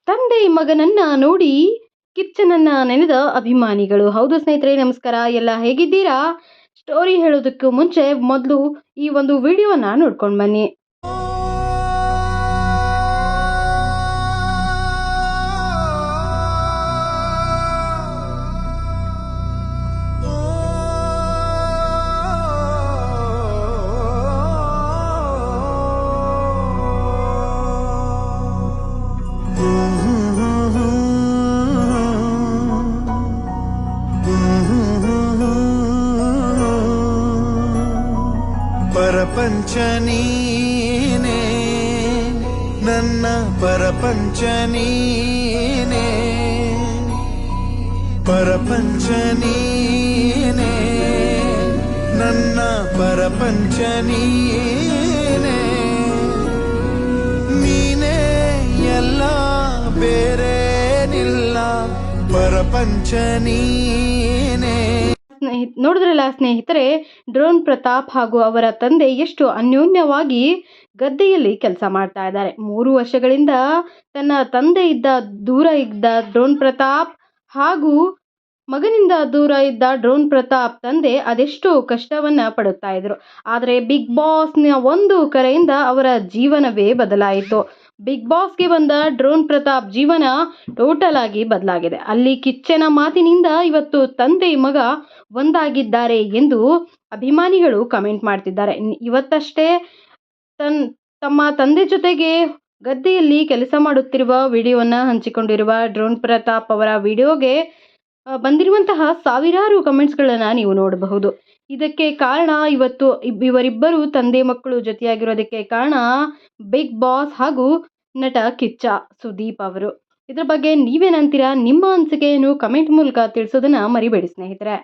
ತಂದೆ ಮಗನನ್ನ ನೋಡಿ ಕಿಚ್ಚನನ್ನ ನೆನೆದ ಅಭಿಮಾನಿಗಳು. ಹೌದು ಸ್ನೇಹಿತರೆ, ನಮಸ್ಕಾರ. ಎಲ್ಲ ಹೇಗಿದ್ದೀರಾ? ಸ್ಟೋರಿ ಹೇಳೋದಕ್ಕೂ ಮುಂಚೆ ಮೊದಲು ಈ ಒಂದು ವಿಡಿಯೋನ ನೋಡ್ಕೊಂಡು ಬನ್ನಿ. ಪರಪಂಚ ನೀನೇ, ನನ್ನ ಪರಪಂಚ ನೀನೇ, ಪರಪಂಚ ನೀನೇ, ನನ್ನ ಪರಪಂಚ ನೀನೇ, ನೀನೇ ಎಲ್ಲ ಬೇರೇನಿಲ್ಲ, ಪರಪಂಚ ನೀನೇ. ನೋಡಿದ್ರಲ್ಲ ಸ್ನೇಹಿತರೆ, ಡ್ರೋನ್ ಪ್ರತಾಪ್ ಹಾಗೂ ಅವರ ತಂದೆ ಎಷ್ಟು ಅನ್ಯೋನ್ಯವಾಗಿ ಗದ್ದೆಯಲ್ಲಿ ಕೆಲಸ ಮಾಡ್ತಾ ಇದ್ದಾರೆ. 3 ವರ್ಷಗಳಿಂದ ತನ್ನ ತಂದೆಯಿಂದ ದೂರ ಇದ್ದ ಡ್ರೋನ್ ಪ್ರತಾಪ್ ಹಾಗೂ ಮಗನಿಂದ ದೂರ ಇದ್ದ ಡ್ರೋನ್ ಪ್ರತಾಪ್ ತಂದೆ ಅದೆಷ್ಟು ಕಷ್ಟವನ್ನ ಪಡುತ್ತಾ ಇದ್ರು. ಆದರೆ ಬಿಗ್ ಬಾಸ್ನ ಒಂದು ಕರೆಯಿಂದ ಅವರ ಜೀವನವೇ ಬದಲಾಯಿತು. ಬಿಗ್ ಬಾಸ್ಗೆ ಬಂದ ಡ್ರೋನ್ ಪ್ರತಾಪ್ ಜೀವನ ಟೋಟಲ್ ಆಗಿ ಬದಲಾಗಿದೆ. ಅಲ್ಲಿ ಕಿಚ್ಚನ ಮಾತಿನಿಂದ ಇವತ್ತು ತಂದೆ ಮಗ ಒಂದಾಗಿದ್ದಾರೆ ಎಂದು ಅಭಿಮಾನಿಗಳು ಕಮೆಂಟ್ ಮಾಡ್ತಿದ್ದಾರೆ. ಇವತ್ತಷ್ಟೇ ತಮ್ಮ ತಂದೆ ಜೊತೆಗೆ ಗದ್ದೆಯಲ್ಲಿ ಕೆಲಸ ಮಾಡುತ್ತಿರುವ ವಿಡಿಯೋವನ್ನ ಹಂಚಿಕೊಂಡಿರುವ ಡ್ರೋನ್ ಪ್ರತಾಪ್ ಅವರ ವಿಡಿಯೋಗೆ ಬಂದಿರುವಂತಹ ಸಾವಿರಾರು ಕಮೆಂಟ್ಸ್ಗಳನ್ನ ನೀವು ನೋಡಬಹುದು. ಇದಕ್ಕೆ ಕಾರಣ ಇವರಿಬ್ಬರು ತಂದೆ ಮಕ್ಕಳು ಜೊತೆಯಾಗಿರೋದಕ್ಕೆ ಕಾರಣ ಬಿಗ್ ಬಾಸ್ ಹಾಗೂ ನಟ ಕಿಚ್ಚ ಸುದೀಪ್ ಅವರು. ಇದ್ರ ಬಗ್ಗೆ ನೀವೇನಂತೀರಾ? ನಿಮ್ಮ ಅನಿಸಿಕೆಯನ್ನು ಕಮೆಂಟ್ ಮೂಲಕ ತಿಳಿಸೋದನ್ನ ಮರಿಬೇಡಿ ಸ್ನೇಹಿತರೆ.